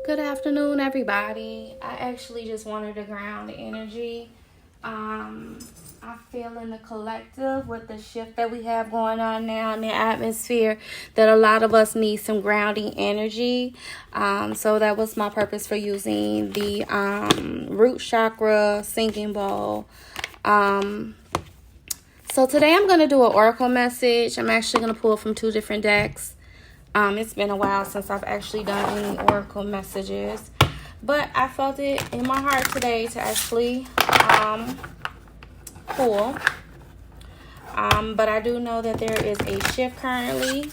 Good afternoon, everybody. I actually just wanted to ground the energy. I feel in the collective with the shift that we have going on now in the atmosphere that a lot of us need some grounding energy. So that was my purpose for using the root chakra singing bowl. So today I'm going to do an oracle message. I'm actually going to pull from two different decks. It's been a while since I've actually done any oracle messages, but I felt it in my heart today to actually pull. But I do know that there is a shift currently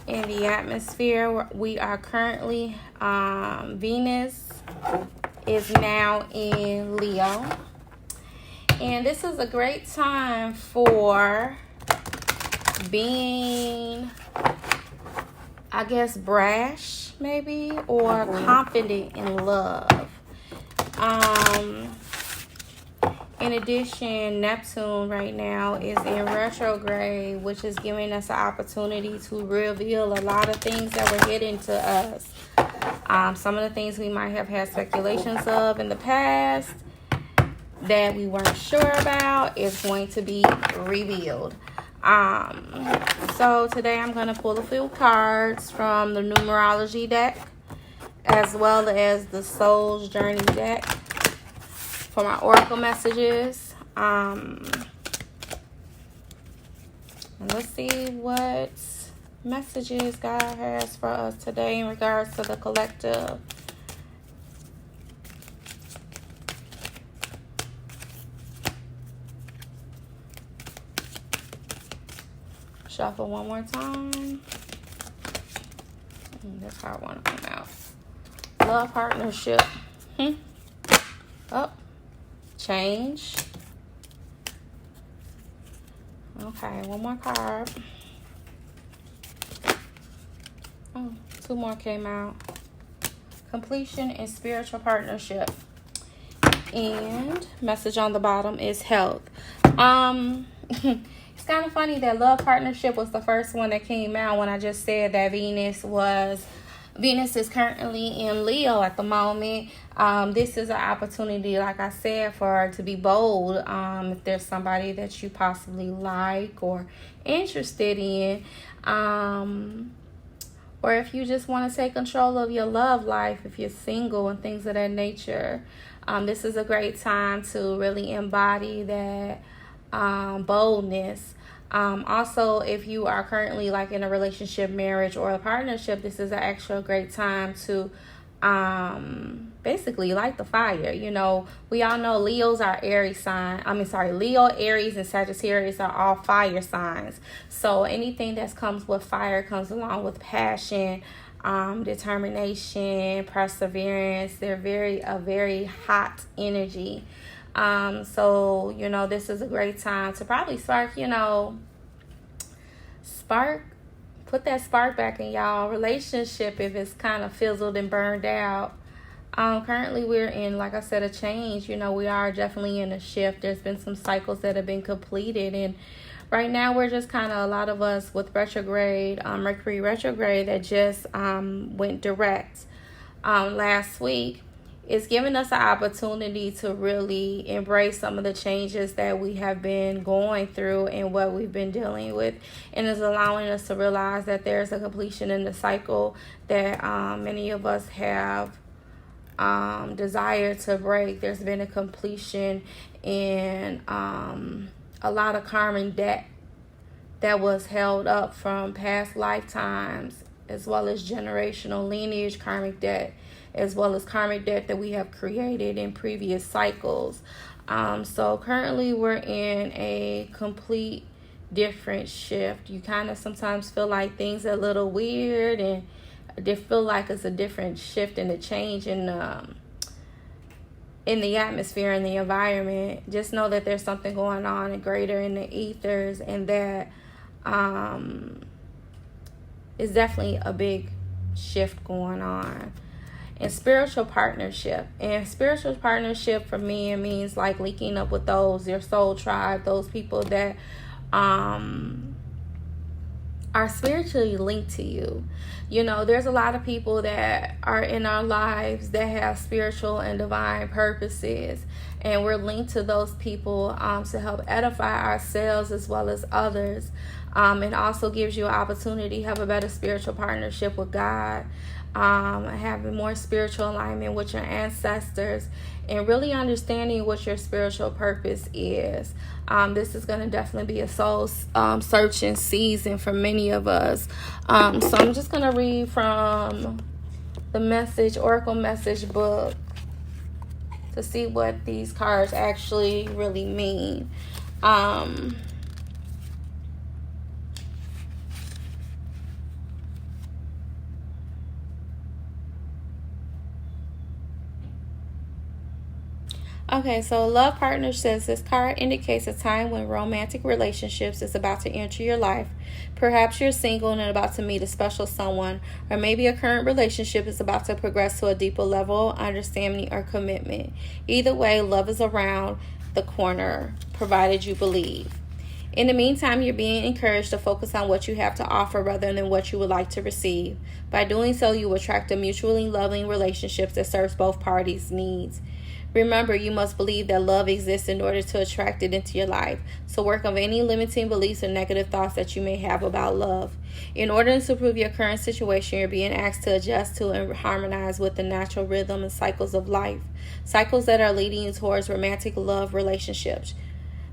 in the atmosphere. We are currently, Venus is now in Leo. And this is a great time for being, I guess, brash maybe, or confident in love. In addition, Neptune right now is in retrograde, which is giving us an opportunity to reveal a lot of things that were hidden to us. Some of the things we might have had speculations of in the past that we weren't sure about is going to be revealed. So today I'm going to pull a few cards from the numerology deck as well as the Soul's Journey deck for my oracle messages. And let's see what messages God has for us today in regards to the collective. Shuffle one more time. That's how I want to come out. Love partnership. Oh, change. Okay, one more card. Oh, two more came out. Completion and spiritual partnership. And message on the bottom is health. It's kind of funny that love partnership was the first one that came out when I just said that Venus is currently in Leo at the moment. This is an opportunity, like I said, for her to be bold. If there's somebody that you possibly like or interested in, or if you just want to take control of your love life, if you're single and things of that nature, this is a great time to really embody that boldness. Also, if you are currently like in a relationship, marriage, or a partnership, this is an actual great time to basically light the fire. You know, we all know Leo's our Aries sign. Leo, Aries, and Sagittarius are all fire signs. So anything that comes with fire comes along with passion, determination, perseverance. They're a very hot energy. So, you know, this is a great time to probably put that spark back in y'all relationship if it's kind of fizzled and burned out. Currently we're in, like I said, a change. You know, we are definitely in a shift. There's been some cycles that have been completed, and right now we're just kind of, a lot of us with retrograde, Mercury retrograde that just went direct last week. It's giving us an opportunity to really embrace some of the changes that we have been going through and what we've been dealing with, and is allowing us to realize that there's a completion in the cycle that many of us have desired to break. There's been a completion in a lot of karmic debt that was held up from past lifetimes, as well as generational lineage karmic debt, as well as karmic debt that we have created in previous cycles. So currently we're in a complete different shift. You kind of sometimes feel like things are a little weird, and they feel like it's a different shift and a change in the atmosphere and the environment. Just know that there's something going on and greater in the ethers, and that is definitely a big shift going on. And spiritual partnership. And spiritual partnership for me, it means like linking up with your soul tribe, those people that are are spiritually linked to you. You know, there's a lot of people that are in our lives that have spiritual and divine purposes, and we're linked to those people to help edify ourselves as well as others. It also gives you an opportunity to have a better spiritual partnership with God, having more spiritual alignment with your ancestors, and really understanding what your spiritual purpose is. This is going to definitely be a soul searching season for many of us. So I'm just going to read from the Oracle Message book to see what these cards actually really mean. Okay, so Love Partner says this card indicates a time when romantic relationships is about to enter your life. Perhaps you're single and about to meet a special someone, or maybe a current relationship is about to progress to a deeper level of understanding or commitment. Either way, love is around the corner, provided you believe. In the meantime, you're being encouraged to focus on what you have to offer rather than what you would like to receive. By doing so, you will attract a mutually loving relationship that serves both parties' needs. Remember, you must believe that love exists in order to attract it into your life. So work on any limiting beliefs or negative thoughts that you may have about love. In order to improve your current situation, you're being asked to adjust to and harmonize with the natural rhythm and cycles of life. Cycles that are leading you towards romantic love relationships.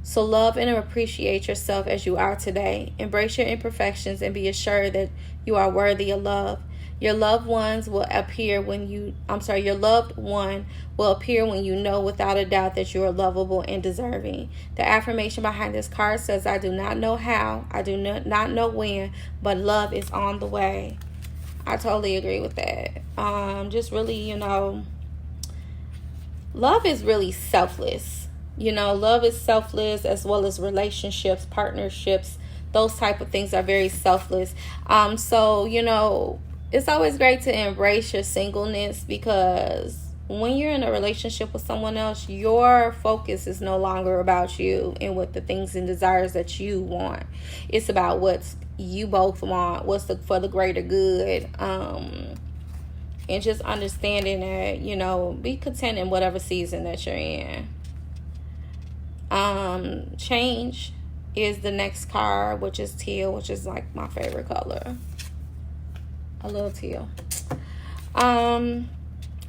So love and appreciate yourself as you are today. Embrace your imperfections and be assured that you are worthy of love. Your loved one will appear when you know without a doubt that you are lovable and deserving. The affirmation behind this card says, I do not know how, I do not know when, but love is on the way. I totally agree with that. Just really, love is really selfless. Love is selfless, as well as relationships, partnerships, those type of things are very selfless. It's always great to embrace your singleness, because when you're in a relationship with someone else, your focus is no longer about you and what the things and desires that you want. It's about what you both want, for the greater good. And just understanding that, be content in whatever season that you're in. Change is the next card, which is teal, which is like my favorite color. I love teal.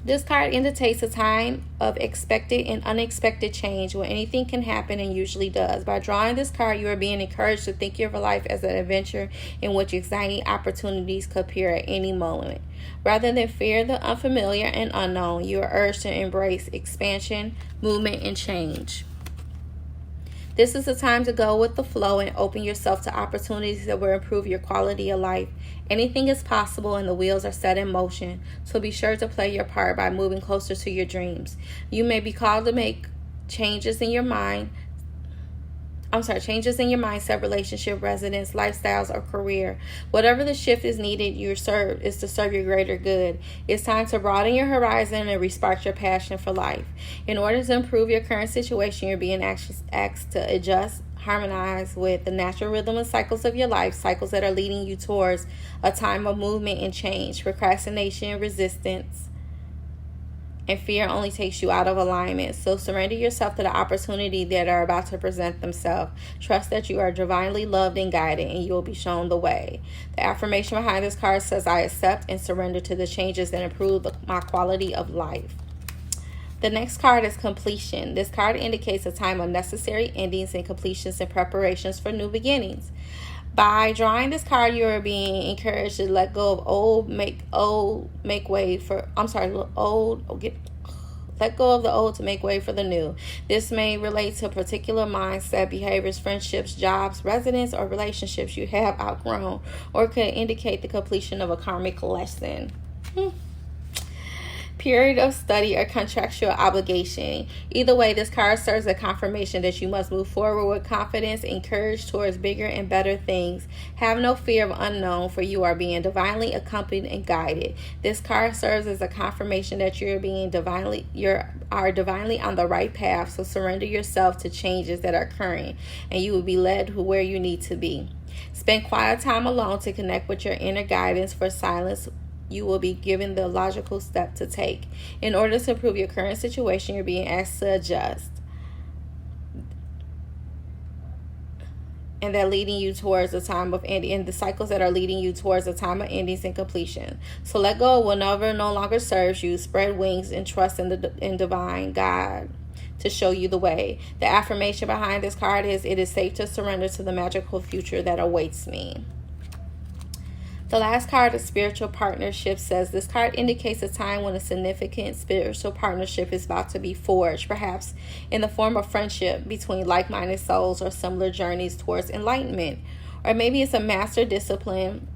This card indicates a time of expected and unexpected change where anything can happen, and usually does. By drawing this card, you are being encouraged to think of your life as an adventure in which exciting opportunities could appear at any moment. Rather than fear the unfamiliar and unknown, you are urged to embrace expansion, movement, and change. This is the time to go with the flow and open yourself to opportunities that will improve your quality of life. Anything is possible and the wheels are set in motion, so be sure to play your part by moving closer to your dreams. You may be called to make changes in your mindset, relationship, residence, lifestyles, or career. Whatever the shift is needed, is to serve your greater good. It's time to broaden your horizon and respark your passion for life. In order to improve your current situation, you're being asked to adjust, harmonize with the natural rhythm and cycles of your life, cycles that are leading you towards a time of movement and change. Procrastination, resistance, and fear only takes you out of alignment. So surrender yourself to the opportunity that are about to present themselves. Trust that you are divinely loved and guided, and you will be shown the way. The affirmation behind this card says, I accept and surrender to the changes that improve my quality of life. The next card is completion. This card indicates a time of necessary endings and completions and preparations for new beginnings. By drawing this card, you are being encouraged to let go of let go of the old to make way for the new. This may relate to a particular mindset, behaviors, friendships, jobs, residence, or relationships you have outgrown, or could indicate the completion of a karmic lesson. period of study, or contractual obligation. Either way, this card serves a confirmation that you must move forward with confidence and courage towards bigger and better things. Have no fear of unknown, for you are being divinely accompanied and guided. This card serves as a confirmation that you are divinely on the right path, so surrender yourself to changes that are occurring, and you will be led to where you need to be. Spend quiet time alone to connect with your inner guidance. For silence, you will be given the logical step to take. In order to improve your current situation, you're being asked to adjust, and that leading you towards a time of ending, and the cycles that are leading you towards a time of endings and completion. So let go of whatever no longer serves you. Spread wings and trust in divine God to show you the way. The affirmation behind this card is, it is safe to surrender to the magical future that awaits me. The last card of spiritual partnership says, this card indicates a time when a significant spiritual partnership is about to be forged, perhaps in the form of friendship between like-minded souls or similar journeys towards enlightenment. Or maybe it's a master discipline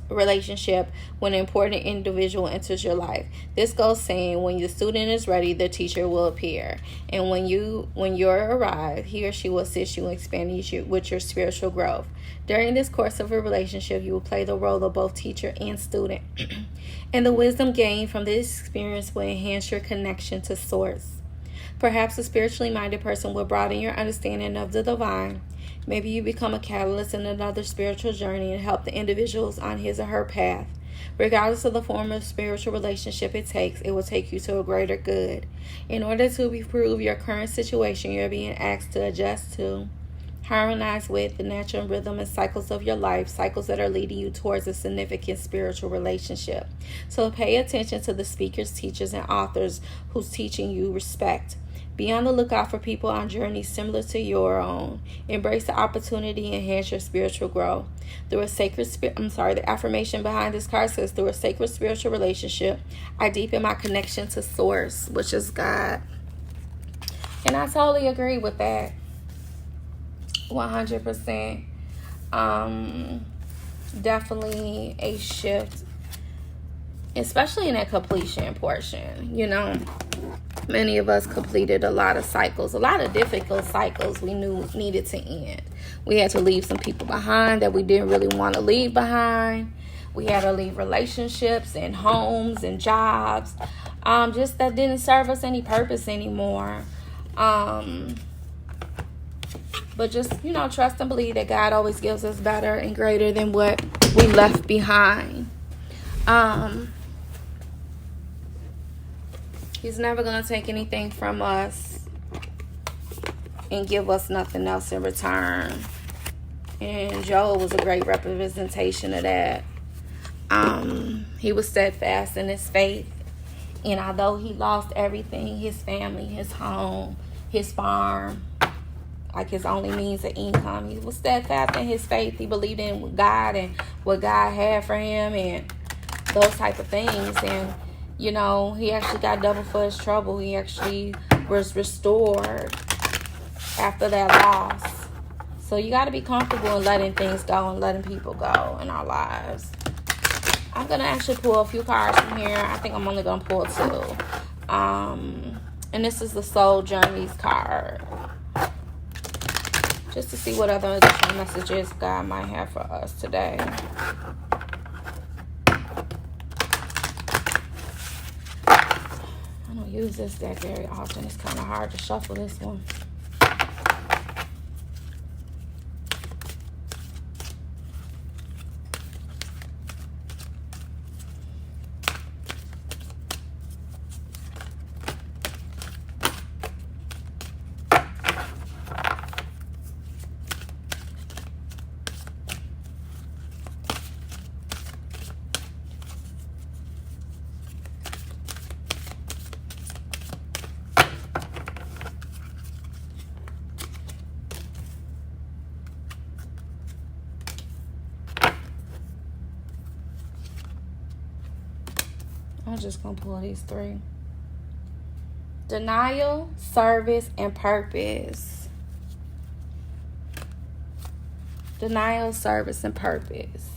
relationship when an important individual enters your life. This goes saying, when the student is ready, the teacher will appear, and when you're arrived, he or she will assist you in expanding you with your spiritual growth. During this course of a relationship, you will play the role of both teacher and student, and the wisdom gained from this experience will enhance your connection to source. Perhaps a spiritually minded person will broaden your understanding of the divine. Maybe you become a catalyst in another spiritual journey and help the individuals on his or her path. Regardless of the form of spiritual relationship it takes, it will take you to a greater good. In order to improve your current situation, you're being asked to adjust to, harmonize with the natural rhythm and cycles of your life, cycles that are leading you towards a significant spiritual relationship. So pay attention to the speakers, teachers, and authors whose teaching you respect. Be on the lookout for people on journeys similar to your own. Embrace the opportunity and enhance your spiritual growth. The affirmation behind this card says, through a sacred spiritual relationship, I deepen my connection to source, which is God. And I totally agree with that. 100%. Definitely a shift, especially in that completion portion. Many of us completed a lot of cycles, a lot of difficult cycles we knew needed to end. We had to leave some people behind that we didn't really want to leave behind. We had to leave relationships and homes and jobs, just that didn't serve us any purpose anymore. But just, trust and believe that God always gives us better and greater than what we left behind. He's never going to take anything from us and give us nothing else in return. And Job was a great representation of that. He was steadfast in his faith. And although he lost everything, his family, his home, his farm, like his only means of income, he was steadfast in his faith. He believed in God and what God had for him and those type of things. And he actually got double for his trouble. He actually was restored after that loss. So you got to be comfortable in letting things go and letting people go in our lives. I'm going to actually pull a few cards from here. I think I'm only going to pull 2. And this is the Soul Journeys card. Just to see what other additional messages God might have for us today. I don't use this deck very often. It's kind of hard to shuffle this one. I'm just going to pull these 3. Denial, service, and purpose. Denial, service, and purpose.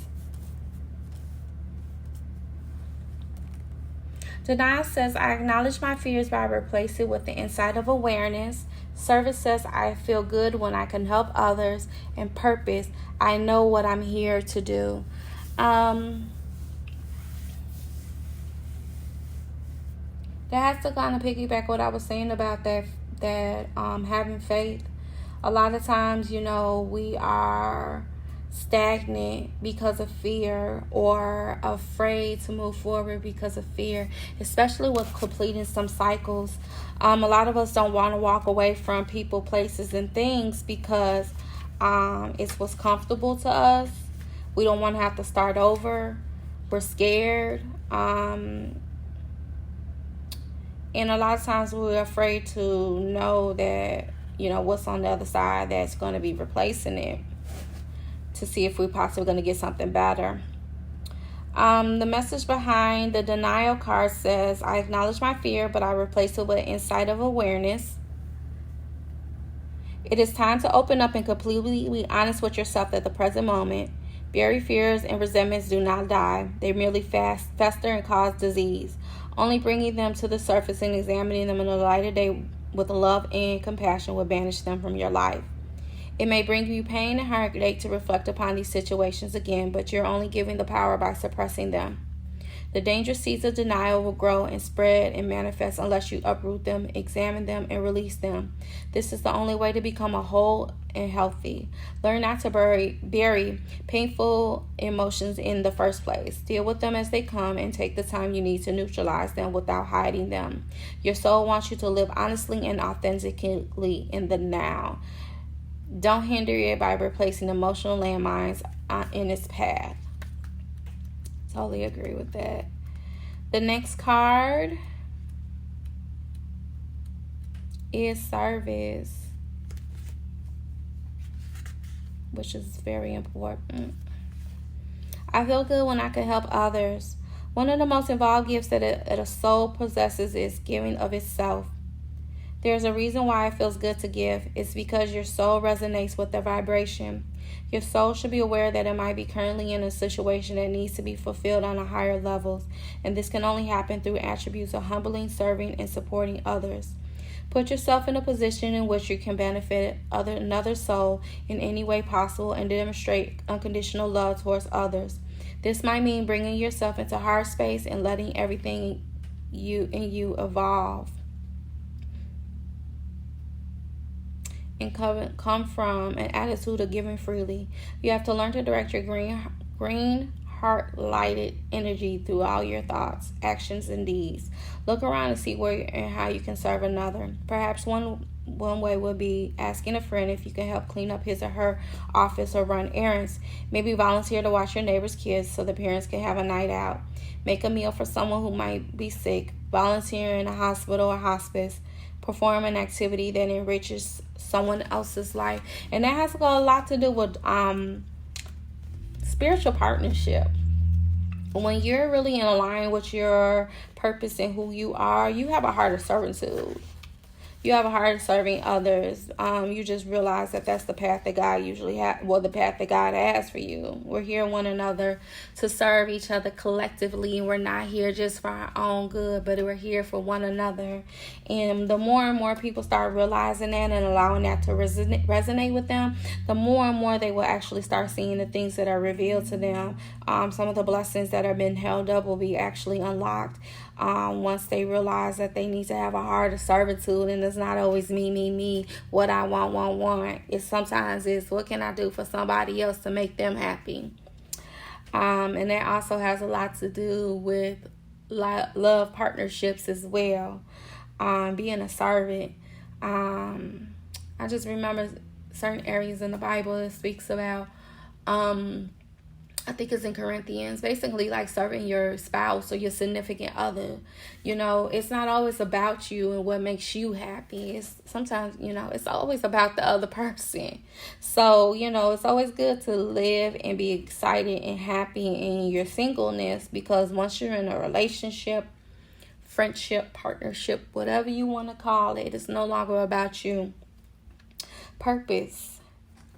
Denial says, I acknowledge my fears by replacing with the insight of awareness. Service says, I feel good when I can help others. And purpose, I know what I'm here to do. That has to kind of piggyback what I was saying about that having faith. A lot of times, we are stagnant because of fear, or afraid to move forward because of fear, especially with completing some cycles. A lot of us don't want to walk away from people, places, and things because it's what's comfortable to us. We don't want to have to start over. We're scared. And a lot of times we're afraid to know that, what's on the other side that's going to be replacing it, to see if we're possibly going to get something better. The message behind the denial card says, I acknowledge my fear, but I replace it with an insight of awareness. It is time to open up and completely be honest with yourself at the present moment. Buried fears and resentments do not die. They merely fester and cause disease. Only bringing them to the surface and examining them in the light of day with love and compassion will banish them from your life. It may bring you pain and heartache to reflect upon these situations again, but you're only giving the power by suppressing them. The dangerous seeds of denial will grow and spread and manifest unless you uproot them, examine them, and release them. This is the only way to become a whole and healthy. Learn not to bury painful emotions in the first place. Deal with them as they come and take the time you need to neutralize them without hiding them. Your soul wants you to live honestly and authentically in the now. Don't hinder it by replacing emotional landmines in its path. Totally agree with that. The next card is service, which is very important. I feel good when I can help others. One of the most involved gifts that a soul possesses is giving of itself. There's a reason why it feels good to give. It's because your soul resonates with the vibration. Your soul should be aware that it might be currently in a situation that needs to be fulfilled on a higher levels, and this can only happen through attributes of humbling, serving, and supporting others. Put yourself in a position in which you can benefit another soul in any way possible and demonstrate unconditional love towards others. This might mean bringing yourself into heart space and letting everything you evolve and come from an attitude of giving freely. You have to learn to direct your green heart-lighted energy through all your thoughts, actions, and deeds. Look around and see where and how you can serve another. Perhaps one way would be asking a friend if you can help clean up his or her office or run errands. Maybe volunteer to watch your neighbor's kids so the parents can have a night out. Make a meal for someone who might be sick. Volunteer in a hospital or hospice. Perform an activity that enriches someone else's life. And that has got a lot to do with spiritual partnership. When you're really in line with your purpose and who you are, you have a heart of servitude. You have a heart of serving others. You just realize that that's the path that God usually has. Well, the path that God has for you. We're here one another to serve each other collectively. We're not here just for our own good, but we're here for one another. And the more and more people start realizing that and allowing that to resonate with them, the more and more they will actually start seeing the things that are revealed to them. Some of the blessings that have been held up will be actually unlocked. Once they realize that they need to have a heart of servitude, and it's not always me, what I want. It's sometimes it's what can I do for somebody else to make them happy. And that also has a lot to do with love partnerships as well. Being a servant. I just remember certain areas in the Bible that speaks about I think it's in Corinthians, basically like serving your spouse or your significant other. It's not always about you and what makes you happy. It's sometimes, it's always about the other person. So, it's always good to live and be excited and happy in your singleness, because once you're in a relationship, friendship, partnership, whatever you want to call it, it's no longer about you. Purpose.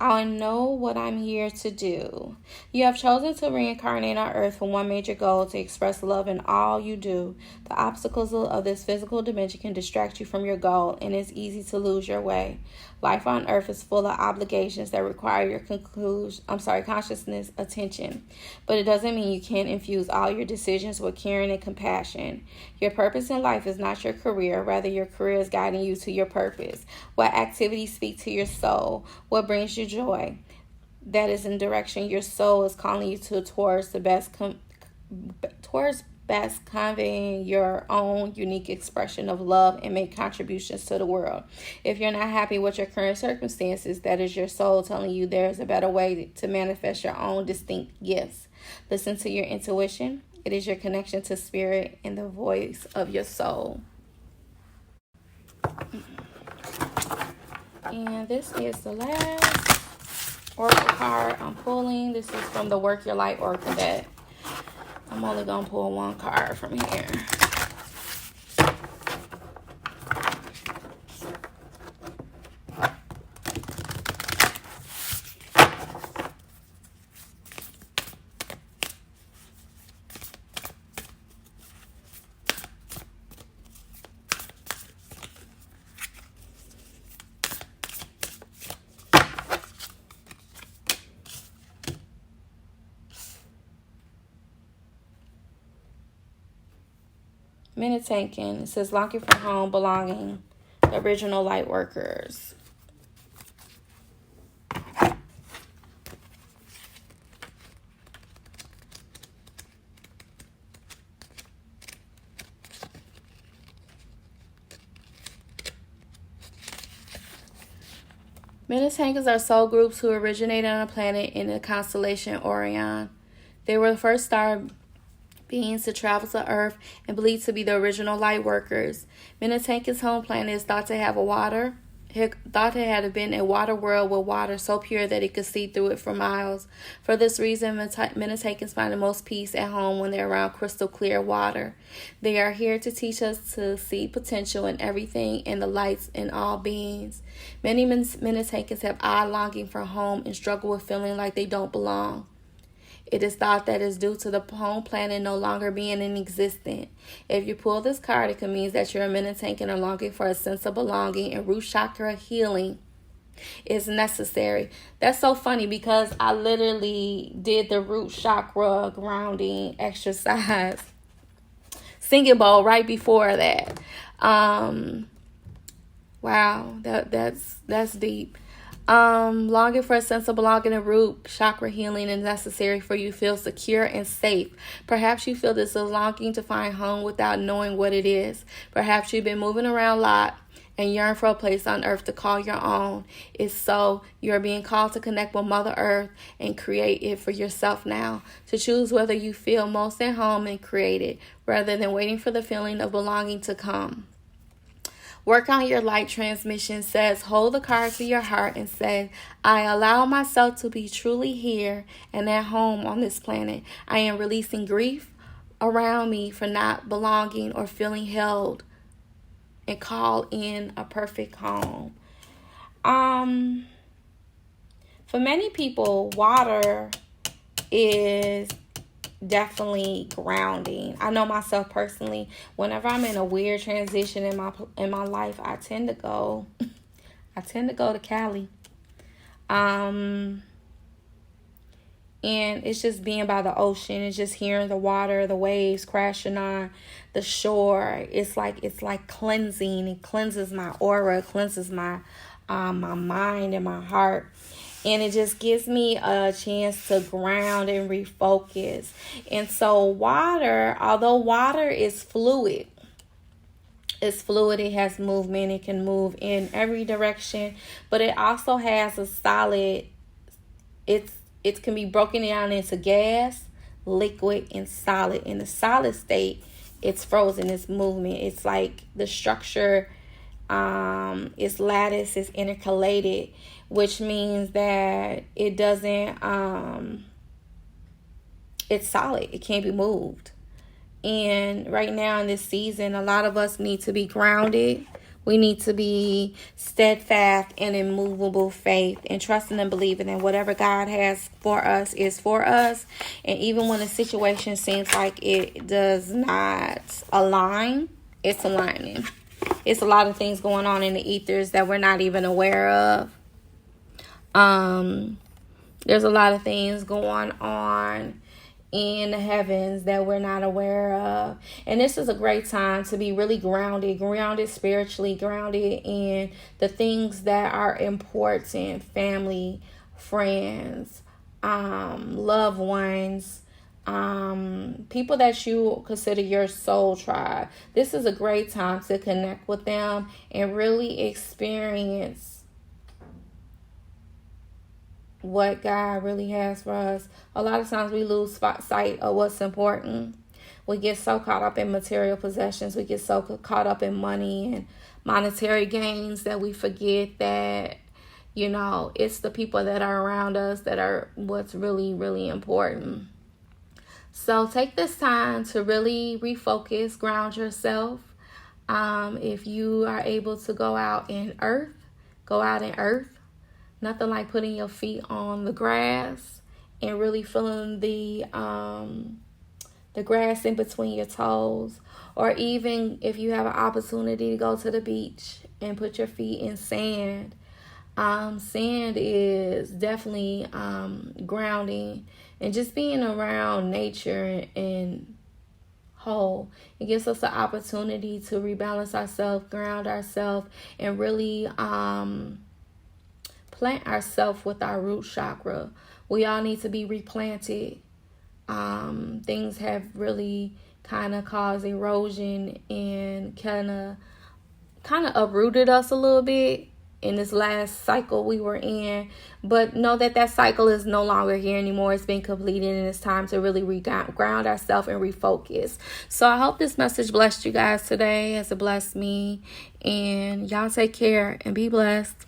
I know what I'm here to do. You have chosen to reincarnate on Earth for one major goal: to express love in all you do. The obstacles of this physical dimension can distract you from your goal, and it's easy to lose your way. Life on Earth is full of obligations that require your consciousness, attention. But it doesn't mean you can't infuse all your decisions with caring and compassion. Your purpose in life is not your career, rather your career is guiding you to your purpose. What activities speak to your soul? What brings you joy? That is in direction your soul is calling you to towards best conveying your own unique expression of love and make contributions to the world. If you're not happy with your current circumstances, that is your soul telling you there is a better way to manifest your own distinct gifts. Listen to your intuition. It is your connection to spirit and the voice of your soul. And this is the last oracle card I'm pulling. This is from the Work Your Light Oracle deck. I'm only going to pull one card from here. Minnetonka. It says longing for home, belonging, the original light workers. Minnetonkas are soul groups who originated on a planet in the constellation Orion. They were the first star beings to travel to Earth and believed to be the original light workers. Minnetonka's home planet is thought to have been a water world with water so pure that it could see through it for miles. For this reason, Minnetonkas find the most peace at home when they're around crystal clear water. They are here to teach us to see potential in everything and the lights in all beings. Many Minnetonkas have odd longing for home and struggle with feeling like they don't belong. It is thought that is due to the home planet no longer being in existence. If you pull this card, it can mean that you're a Minnetonka and are longing for a sense of belonging, and root chakra healing is necessary. That's so funny because I literally did the root chakra grounding exercise singing bowl right before that. Wow, that's deep. Longing for a sense of belonging and root chakra healing is necessary for you to feel secure and safe. Perhaps you feel this is longing to find home without knowing what it is. Perhaps you've been moving around a lot and yearn for a place on Earth to call your own. If so, you're being called to connect with Mother Earth and create it for yourself now. To choose whether you feel most at home and create it, rather than waiting for the feeling of belonging to come. Work on your light transmission says, hold the card to your heart and say, I allow myself to be truly here and at home on this planet. I am releasing grief around me for not belonging or feeling held, and call in a perfect home. For many people, water is definitely grounding. I know myself personally, whenever I'm in a weird transition in my life, I tend to go to Cali. And it's just being by the ocean. It's just hearing the water, the waves crashing on the shore. It's like cleansing. It cleanses my aura, it cleanses my mind and my heart. And it just gives me a chance to ground and refocus. And so water, although water is fluid, it has movement, it can move in every direction, but it also has a solid, it can be broken down into gas, liquid, and solid. In the solid state, it's frozen, it's movement. It's like the structure, it's lattice, it's intercalated, which means that it doesn't, it's solid. It can't be moved. And right now in this season, a lot of us need to be grounded. We need to be steadfast and immovable faith and trusting and believing that whatever God has for us is for us. And even when a situation seems like it does not align, it's aligning. It's a lot of things going on in the ethers that we're not even aware of. There's a lot of things going on in the heavens that we're not aware of. And this is a great time to be really grounded spiritually, grounded in the things that are important: family, friends, loved ones, people that you consider your soul tribe. This is a great time to connect with them and really experience what God really has for us. A lot of times we lose sight of what's important. We get so caught up in material possessions. We get so caught up in money and monetary gains that we forget that, it's the people that are around us that are what's really, really important. So take this time to really refocus, ground yourself. If you are able to go out in earth, go out in earth. Nothing like putting your feet on the grass and really feeling the grass in between your toes. Or even if you have an opportunity to go to the beach and put your feet in sand. Sand is definitely grounding, and just being around nature and whole. It gives us the opportunity to rebalance ourselves, ground ourselves, and really plant ourselves with our root chakra. We all need to be replanted. Things have really kind of caused erosion and kind of uprooted us a little bit in this last cycle we were in. But know that cycle is no longer here anymore. It's been completed, and it's time to really ground ourselves and refocus. So I hope this message blessed you guys today as it blessed me. And y'all take care and be blessed.